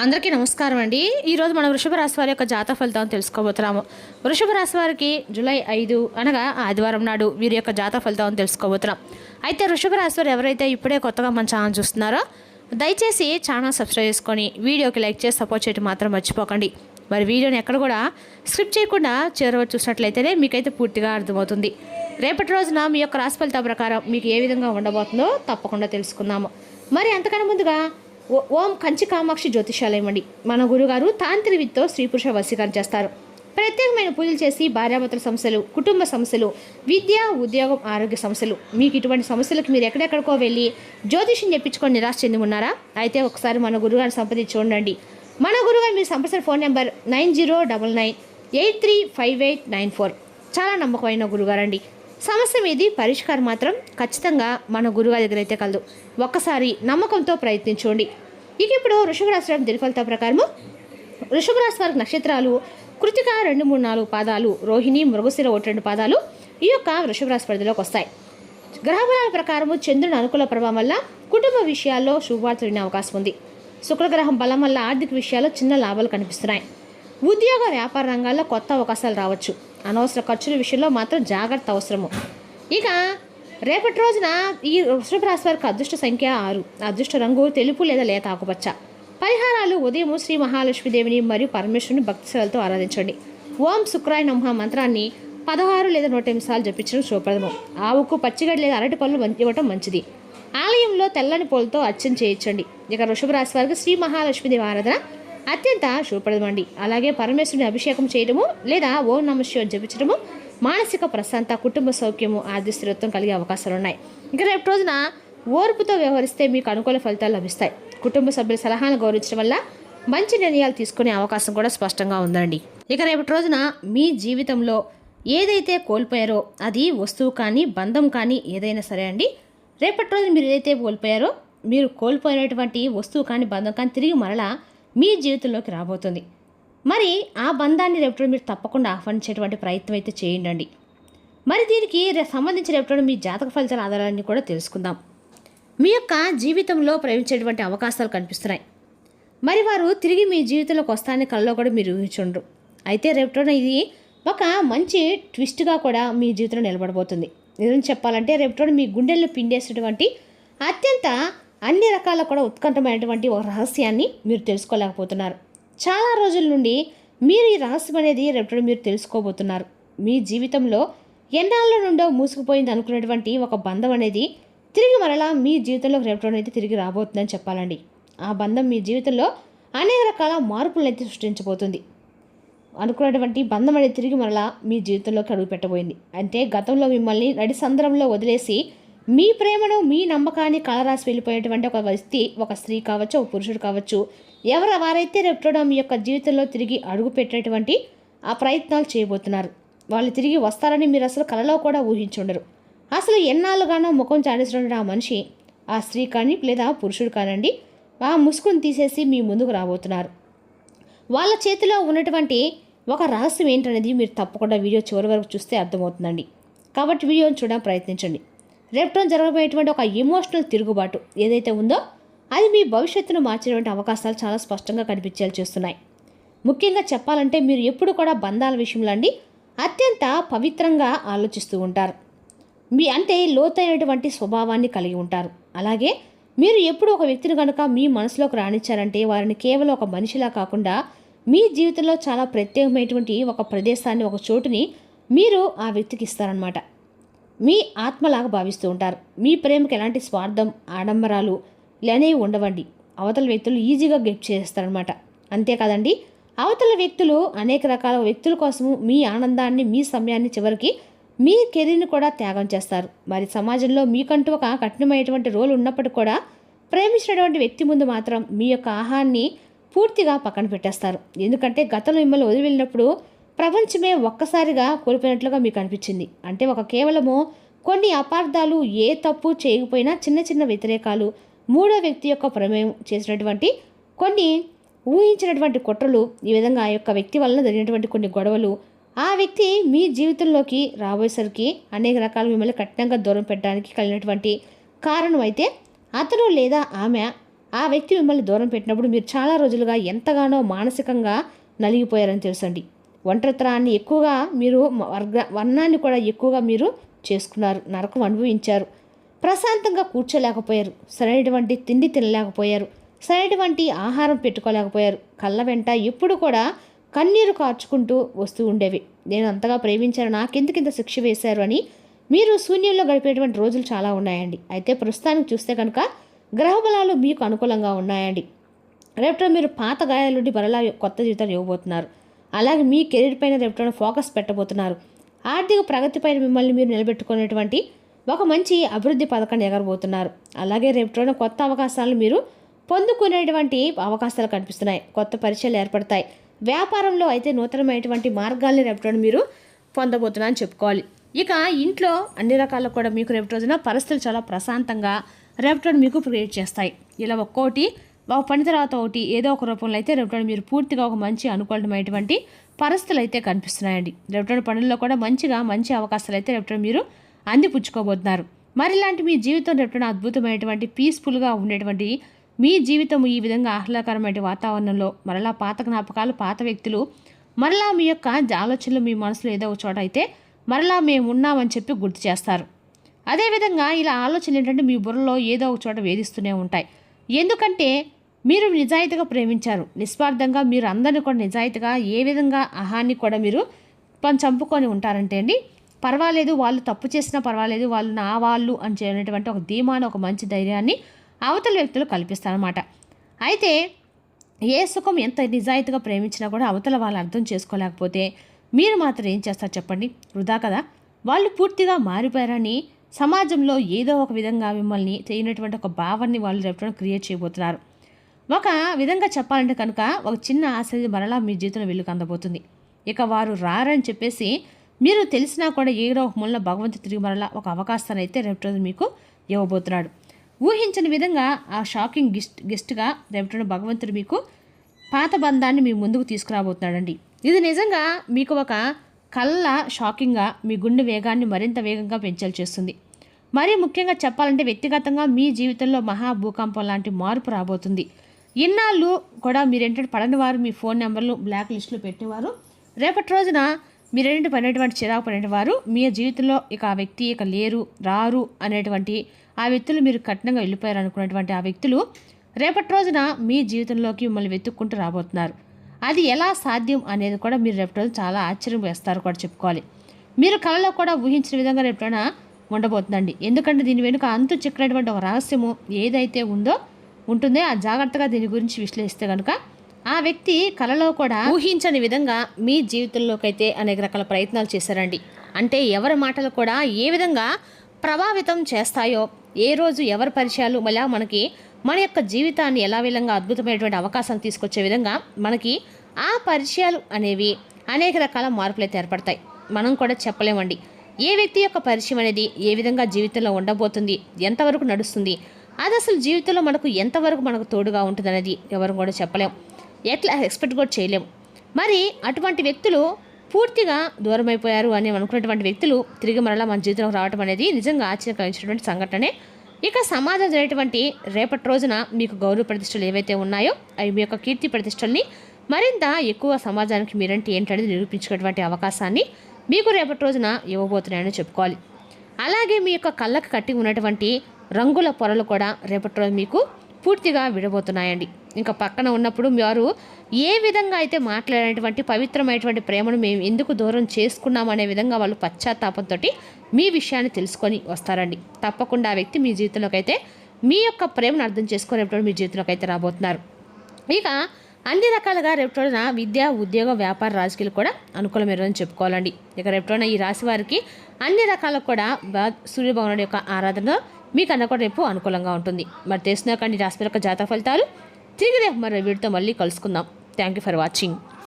అందరికీ నమస్కారం అండి. ఈరోజు మనం వృషభ రాశి వారి యొక్క జాతక ఫలితాలను తెలుసుకోబోతున్నాము. వృషభ రాశి వారికి జూలై 5 అనగా ఆదివారం నాడు వీరి యొక్క జాతక ఫలితాలను తెలుసుకోబోతున్నాం. అయితే వృషభ రాశి వారు ఎవరైతే ఇప్పుడే కొత్తగా మన ఛానల్ చూస్తున్నారో దయచేసి ఛానల్ సబ్స్క్రైబ్ చేసుకొని వీడియోకి లైక్ చేసి సపోర్ట్ చేయడం మాత్రం మర్చిపోకండి. మరి వీడియోని ఎక్కడ కూడా స్క్రిప్ట్ చేయకుండా చివరి చూసినట్లయితేనే మీకైతే పూర్తిగా అర్థమవుతుంది. రేపటి రోజున మీ యొక్క రాశి ఫలితాల ప్రకారం మీకు ఏ విధంగా ఉండబోతుందో తప్పకుండా తెలుసుకుందాము. మరి అంతకన్నా ముందుగా ఓం కంచి కామాక్షి జ్యోతిషాలయం అండి. మన గురుగారు తాంత్రిక విద్యతో స్త్రీ పురుష వశీకరణ చేస్తారు. ప్రత్యేకమైన పూజలు చేసి భార్యాభర్తల సమస్యలు, కుటుంబ సమస్యలు, విద్య, ఉద్యోగం, ఆరోగ్య సమస్యలు, మీకు ఇటువంటి సమస్యలకు మీరు ఎక్కడెక్కడికో వెళ్ళి జ్యోతిషం చెప్పించుకొని నిరాశ చెంది ఉన్నారా? అయితే ఒకసారి మన గురుగారిని సంప్రదించి చూడండి. మన గురుగారు మీరు సంప్రదించిన ఫోన్ నెంబర్ 9099835894. చాలా నమ్మకమైన గురుగారండి. సమస్య మీది పరిష్కారం మాత్రం ఖచ్చితంగా మన గురుగారి దగ్గర అయితే కలదు. ఒక్కసారి నమ్మకంతో ప్రయత్నించండి. ఇక ఇప్పుడు వృషభ రాశి వారి దిన ఫలితాల ప్రకారము వృషభ రాశి వారికి నక్షత్రాలు కృతిక 2, 3, 4 పాదాలు, రోహిణి, మృగశిర 1, 2 పాదాలు ఈ యొక్క వృషభ రాశి పరిధిలోకి వస్తాయి. గ్రహబలాల ప్రకారము చంద్రుని అనుకూల ప్రభావం వల్ల కుటుంబ విషయాల్లో శుభవార్తలు వినే అవకాశం ఉంది. శుక్రగ్రహం బలం వల్ల ఆర్థిక విషయాల్లో చిన్న లాభాలు కనిపిస్తున్నాయి. ఉద్యోగ వ్యాపార రంగాల్లో కొత్త అవకాశాలు రావచ్చు. అనవసర ఖర్చుల విషయంలో మాత్రం జాగ్రత్త అవసరము. ఇక రేపటి రోజున ఈ వృషభ రాశి వారికి అదృష్ట సంఖ్య 6, అదృష్ట రంగు తెలుపు లేదా లేత ఆకుపచ్చ. పరిహారాలు ఉదయం శ్రీ మహాలక్ష్మీదేవిని మరియు పరమేశ్వరుని భక్తి సేవలతో ఆరాధించండి. ఓం శుక్రాయ నమః మంత్రాన్ని 16 లేదా 108 సార్లు జపించడం శుభప్రదము. ఆవుకు పచ్చిగడ్డి లేదా అరటి పళ్ళు ఇవ్వటం మంచిది. ఆలయంలో తెల్లని పూలతో అర్చన చేయించండి. ఇక వృషభ రాశి వారికి శ్రీ మహాలక్ష్మీదేవి ఆరాధన అత్యంత శుభప్రదమండి. అలాగే పరమేశ్వరుని అభిషేకం చేయడము లేదా ఓం నమః శివాయ జపించడము మానసిక ప్రశాంత, కుటుంబ సౌఖ్యము, ఆర్థిక స్థిరత్వం కలిగే అవకాశాలు ఉన్నాయి. ఇక రేపు రోజున ఓర్పుతో వ్యవహరిస్తే మీకు అనుకూల ఫలితాలు లభిస్తాయి. కుటుంబ సభ్యుల సలహాను గౌరవించడం వల్ల మంచి నిర్ణయాలు తీసుకునే అవకాశం కూడా స్పష్టంగా ఉందండి. ఇక రేపటి రోజున మీ జీవితంలో ఏదైతే కోల్పోయారో అది వస్తువు కానీ బంధం కానీ ఏదైనా సరే అండి, రేపటి రోజున మీరు ఏదైతే కోల్పోయారో మీరు కోల్పోయినటువంటి వస్తువు కానీ బంధం కానీ తిరిగి మరలా మీ జీవితంలోకి రాబోతుంది. మరి ఆ బంధాన్ని రేపటి మీరు తప్పకుండా ఆహ్వానించేటువంటి ప్రయత్నం అయితే చేయండి. మరి దీనికి సంబంధించిన రేపటి మీ జాతక ఫలితాల ఆధారాన్ని కూడా తెలుసుకుందాం. మీ యొక్క జీవితంలో ప్రవేశించేటువంటి అవకాశాలు కనిపిస్తున్నాయి. మరి వారు తిరిగి మీ జీవితంలోకి వస్తానని కలలో కూడా మీరు ఊహించుండ్రు. అయితే రేపటి ఇది ఒక మంచి ట్విస్ట్గా కూడా మీ జీవితంలో నిలబడబోతుంది. నిజం చెప్పాలంటే రేపటి మీ గుండెల్లో పిండేసేటువంటి అత్యంత అన్ని రకాల కూడా ఉత్కంఠమైనటువంటి ఒక రహస్యాన్ని మీరు తెలుసుకోలేకపోతున్నారు. చాలా రోజుల నుండి మీరు ఈ రహస్యం అనేది రేపటి మీరు తెలుసుకోబోతున్నారు. మీ జీవితంలో ఎన్నాళ్ళ నుండో మూసుకుపోయింది అనుకునేటువంటి ఒక బంధం అనేది తిరిగి మరలా మీ జీవితంలో రేపటి అనేది తిరిగి రాబోతుందని చెప్పాలండి. ఆ బంధం మీ జీవితంలో అనేక రకాల మార్పులను అయితే సృష్టించబోతుంది. అనుకున్నటువంటి బంధం అనేది తిరిగి మరలా మీ జీవితంలోకి అడుగు పెట్టబోయింది. అంటే గతంలో మిమ్మల్ని నడి సందర్భంలో వదిలేసి మీ ప్రేమను, మీ నమ్మకాన్ని కలరాసి వెళ్ళిపోయేటువంటి ఒక వ్యక్తి, ఒక స్త్రీ కావచ్చు, ఒక పురుషుడు కావచ్చు, వారైతే రేపటి మీ యొక్క జీవితంలో తిరిగి అడుగు పెట్టేటువంటి ఆ ప్రయత్నాలు చేయబోతున్నారు. వాళ్ళు తిరిగి వస్తారని మీరు అసలు కలలో కూడా ఊహించుండరు. అసలు ఎన్నాళ్ళుగానో ముఖం చాడేసినటువంటి ఆ మనిషి, ఆ స్త్రీ కానీ లేదా పురుషుడు కానండి, ఆ ముసుగును తీసేసి మీ ముందుకు రాబోతున్నారు. వాళ్ళ చేతిలో ఉన్నటువంటి ఒక రహస్యం ఏంటనేది మీరు తప్పకుండా వీడియో చివరి వరకు చూస్తే అర్థమవుతుందండి. కాబట్టి వీడియోని చూడడానికి ప్రయత్నించండి. రేపటి జరగబోయేటువంటి ఒక ఎమోషనల్ తిరుగుబాటు ఏదైతే ఉందో అది మీ భవిష్యత్తును మార్చేటువంటి అవకాశాలు చాలా స్పష్టంగా కనిపించేలా చేస్తున్నాయి. ముఖ్యంగా చెప్పాలంటే మీరు ఎప్పుడు కూడా బంధాల విషయంలో అండి అత్యంత పవిత్రంగా ఆలోచిస్తూ ఉంటారు. మీ అంటే లోతైనటువంటి స్వభావాన్ని కలిగి ఉంటారు. అలాగే మీరు ఎప్పుడు ఒక వ్యక్తిని కనుక మీ మనసులోకి రాణించారంటే వారిని కేవలం ఒక మనిషిలా కాకుండా మీ జీవితంలో చాలా ప్రత్యేకమైనటువంటి ఒక ప్రదేశాన్ని, ఒక చోటుని మీరు ఆ వ్యక్తికి ఇస్తారనమాట. మీ ఆత్మలాగా భావిస్తూ ఉంటారు. మీ ప్రేమకు ఎలాంటి స్వార్థం, ఆడంబరాలు అనేవి ఉండవండి. అవతల వ్యక్తులు ఈజీగా గెట్ చేస్తారనమాట. అంతేకాదండి, అవతల వ్యక్తులు అనేక రకాల వ్యక్తుల కోసము మీ ఆనందాన్ని, మీ సమయాన్ని, చివరికి మీ కెరీర్ని కూడా త్యాగం చేస్తారు. మరి సమాజంలో మీకంటూ ఒక కఠినమైనటువంటి రోల్ ఉన్నప్పటికీ కూడా ప్రేమించినటువంటి వ్యక్తి ముందు మాత్రం మీ యొక్క ఆహారాన్ని పూర్తిగా పక్కన పెట్టేస్తారు. ఎందుకంటే గతంలో మిమ్మల్ని వదిలి వెళ్ళినప్పుడు ప్రపంచమే ఒక్కసారిగా కోల్పోయినట్లుగా మీకు అనిపించింది. అంటే ఒక కేవలము కొన్ని అపార్థాలు, ఏ తప్పు చేయకపోయినా చిన్న చిన్న వ్యతిరేకాలు, మూడో వ్యక్తి యొక్క ప్రమేయం చేసినటువంటి కొన్ని ఊహించినటువంటి కుట్రలు, ఈ విధంగా ఆ యొక్క వ్యక్తి వలన జరిగినటువంటి కొన్ని గొడవలు, ఆ వ్యక్తి మీ జీవితంలోకి రాబోయేసరికి అనేక రకాల మిమ్మల్ని కఠినంగా దూరం పెట్టడానికి కలిగినటువంటి కారణం అయితే అతను లేదా ఆమె ఆ వ్యక్తి మిమ్మల్ని దూరం పెట్టినప్పుడు మీరు చాలా రోజులుగా ఎంతగానో మానసికంగా నలిగిపోయారని తెలుసండి. ఒంటరితనాన్ని ఎక్కువగా మీరు వర్ణాన్ని కూడా ఎక్కువగా మీరు చేసుకున్నారు, నరకం అనుభవించారు. ప్రశాంతంగా కూర్చోలేకపోయారు, సరైనటువంటి తిండి తినలేకపోయారు, సరైనటువంటి ఆహారం పెట్టుకోలేకపోయారు. కళ్ళ వెంట ఎప్పుడు కూడా కన్నీరు కార్చుకుంటూ వస్తూ ఉండేవి. నేను అంతగా ప్రేమించాను, నాకెందుకింత శిక్ష వేశారు అని మీరు శూన్యంలో గడిపేటువంటి రోజులు చాలా ఉన్నాయండి. అయితే ప్రస్తుతానికి చూస్తే కనుక గ్రహబలాలు మీకు అనుకూలంగా ఉన్నాయండి. రేపటి మీరు పాత గాయాల నుండి మరలా కొత్త జీవితాలు ఇవ్వబోతున్నారు. అలాగే మీ కెరీర్ పైన రేపటి ఫోకస్ పెట్టబోతున్నారు. ఆర్థిక ప్రగతిపైన మిమ్మల్ని మీరు నిలబెట్టుకునేటువంటి ఒక మంచి అభివృద్ధి పథకాన్ని ఎగరబోతున్నారు. అలాగే రేపటి కొత్త అవకాశాలను మీరు పొందుకునేటువంటి అవకాశాలు కనిపిస్తున్నాయి. కొత్త పరిచయాలు ఏర్పడతాయి. వ్యాపారంలో అయితే నూతనమైనటువంటి మార్గాల్ని రేపటి మీరు పొందబోతున్నా అని చెప్పుకోవాలి. ఇక ఇంట్లో అన్ని రకాల కూడా మీకు రేపటి రోజున పరిస్థితులు చాలా ప్రశాంతంగా రేపటి మీకు క్రియేట్ చేస్తాయి. ఇలా ఒక్కోటి ఒక పని తర్వాత ఒకటి ఏదో ఒక రూపంలో అయితే రేపటి మీరు పూర్తిగా ఒక మంచి అనుకూలమైనటువంటి పరిస్థితులు అయితే కనిపిస్తున్నాయండి. రేపటి పనుల్లో కూడా మంచి అవకాశాలు అయితే రేపటి మీరు అందిపుచ్చుకోబోతున్నారు. మరి ఇలాంటి మీ జీవితం రేపటి అద్భుతమైనటువంటి పీస్ఫుల్గా ఉండేటువంటి మీ జీవితం ఈ విధంగా ఆహ్లాదకరమైన వాతావరణంలో మరలా పాత జ్ఞాపకాలు, పాత వ్యక్తులు, మరలా మీ యొక్క ఆలోచనలు మీ మనసులో ఏదో ఒక చోట అయితే మరలా మేము ఉన్నామని చెప్పి గుర్తు చేస్తారు. అదేవిధంగా ఇలా ఆలోచనలు ఏంటంటే మీ బుర్రలో ఏదో ఒక చోట వేధిస్తూనే ఉంటాయి. ఎందుకంటే మీరు నిజాయితీగా ప్రేమించారు, నిస్వార్థంగా మీరు అందరినీ కూడా నిజాయితీగా ఏ విధంగా అహాన్ని కూడా మీరు చంపుకొని ఉంటారంటే అండి, పర్వాలేదు వాళ్ళు తప్పు చేసినా పర్వాలేదు, వాళ్ళు నా వాళ్ళు అని చేయనటువంటి ఒక ధీమాను, ఒక మంచి ధైర్యాన్ని అవతల వ్యక్తులు కల్పిస్తారన్నమాట. అయితే ఏ సుఖం ఎంత నిజాయితీగా ప్రేమించినా కూడా అవతల వాళ్ళు అర్థం చేసుకోలేకపోతే మీరు మాత్రం ఏం చేస్తారు చెప్పండి? వృధా కదా. వాళ్ళు పూర్తిగా మారిపోయారని సమాజంలో ఏదో ఒక విధంగా మిమ్మల్ని చేయనటువంటి ఒక భావాన్ని వాళ్ళు రేపు క్రియేట్ చేయబోతున్నారు. ఒక విధంగా చెప్పాలంటే కనుక ఒక చిన్న ఆశ మరలా మీ జీవితంలో వెలుగు అందబోతుంది. ఇక వారు రారని చెప్పేసి మీరు తెలిసినా కూడా ఏదో ఒక మూలన భగవంతుడు తిరిగి మరలా ఒక అవకాశాన్ని అయితే రేపు మీకు ఇవ్వబోతున్నాడు. ఊహించని విధంగా ఆ షాకింగ్ గెస్ట్గా రేపటి భగవంతుడు మీకు పాత బంధాన్ని మీ ముందుకు తీసుకురాబోతున్నాడండి. ఇది నిజంగా మీకు ఒక కళ్ళ షాకింగ్గా మీ గుండె వేగాన్ని మరింత వేగంగా పెంచేలా చేస్తుంది. మరీ ముఖ్యంగా చెప్పాలంటే వ్యక్తిగతంగా మీ జీవితంలో మహాభూకంపం లాంటి మార్పు రాబోతుంది. ఇన్నాళ్ళు కూడా మీరేంటంటే పడని వారు, మీ ఫోన్ నెంబర్లు బ్లాక్ లిస్టులో పెట్టేవారు, రేపటి రోజున మీరేంటి పడినటువంటి చిరాకు పడినవారు మీ జీవితంలో ఇక ఆ వ్యక్తి ఇక లేరు, రారు అనేటువంటి ఆ వ్యక్తులు మీరు కఠినంగా వెళ్ళిపోయారు అనుకున్నటువంటి ఆ వ్యక్తులు రేపటి రోజున మీ జీవితంలోకి మిమ్మల్ని వెతుక్కుంటూ రాబోతున్నారు. అది ఎలా సాధ్యం అనేది కూడా మీరు రేపటి రోజు చాలా ఆశ్చర్యం వేస్తారు కూడా చెప్పుకోవాలి. మీరు కళలో కూడా ఊహించిన విధంగా రేపటిన ఉండబోతుందండి. ఎందుకంటే దీని వెనుక అంతు చిక్కినటువంటి ఒక రహస్యము ఏదైతే ఉంటుందో ఆ జాగ్రత్తగా దీని గురించి విశ్లేషిస్తే కనుక ఆ వ్యక్తి కళలో కూడా ఊహించని విధంగా మీ జీవితంలోకి అయితే అనేక రకాల ప్రయత్నాలు చేశారండి. అంటే ఎవరి మాటలు కూడా ఏ విధంగా ప్రభావితం చేస్తాయో, ఏ రోజు ఎవరి పరిచయాలు మళ్ళీ మనకి మన యొక్క జీవితాన్ని ఎలా విధంగా అద్భుతమైనటువంటి అవకాశం తీసుకొచ్చే విధంగా మనకి ఆ పరిచయాలు అనేవి అనేక రకాల మార్పులు అయితే ఏర్పడతాయి. మనం కూడా చెప్పలేమండి ఏ వ్యక్తి యొక్క పరిచయం అనేది ఏ విధంగా జీవితంలో ఉండబోతుంది, ఎంతవరకు నడుస్తుంది, అది అసలు జీవితంలో మనకు ఎంతవరకు మనకు తోడుగా ఉంటుంది అనేది ఎవరు కూడా చెప్పలేం, ఎట్లా ఎక్స్పెక్ట్ కూడా చేయలేము. మరి అటువంటి వ్యక్తులు పూర్తిగా దూరం అయిపోయారు అని అనుకున్నటువంటి వ్యక్తులు తిరిగి మరలా మన జీవితంలోకి రావడం అనేది నిజంగా ఆశ్చర్యం కలిగించినటువంటి సంఘటనే. ఇక సమాజం జరిగేటువంటి రేపటి రోజున మీకు గౌరవ ప్రతిష్టలు ఏవైతే ఉన్నాయో అవి మీ యొక్క కీర్తి ప్రతిష్టల్ని మరింత ఎక్కువ సమాజానికి మీరంటే ఏంటనేది నిరూపించుకునేటువంటి అవకాశాన్ని మీకు రేపటి రోజున ఇవ్వబోతున్నాయని చెప్పుకోవాలి. అలాగే మీ యొక్క కళ్ళకు కట్టి ఉన్నటువంటి రంగుల పొరలు కూడా రేపటి రోజు మీకు పూర్తిగా విడబోతున్నాయండి. ఇంకా పక్కన ఉన్నప్పుడు వారు ఏ విధంగా అయితే మాట్లాడేటువంటి పవిత్రమైనటువంటి ప్రేమను మేము ఎందుకు దూరం చేసుకున్నాం అనే విధంగా వాళ్ళు పశ్చాత్తాపంతో మీ విషయాన్ని తెలుసుకొని వస్తారండి. తప్పకుండా ఆ వ్యక్తి మీ జీవితంలోకి అయితే మీ యొక్క ప్రేమను అర్థం చేసుకునేప్పుడు మీ జీవితంలోకి అయితే రాబోతున్నారు. ఇక అన్ని రకాలుగా రేపు రోజున విద్య, ఉద్యోగ, వ్యాపార, రాజకీయాలు కూడా అనుకూలమేరని చెప్పుకోవాలండి. ఇక రేపు రోజున ఈ రాశి వారికి అన్ని రకాల కూడా సూర్యభగవానుడి యొక్క ఆరాధన మీకు అన్న కూడా రేపు అనుకూలంగా ఉంటుంది. మరి తెలిసిన కానీ రాశి యొక్క జాతక ఫలితాలు తిరిగి రేపు మరో వీడితో మళ్ళీ కలుసుకుందాం. Thank you for watching.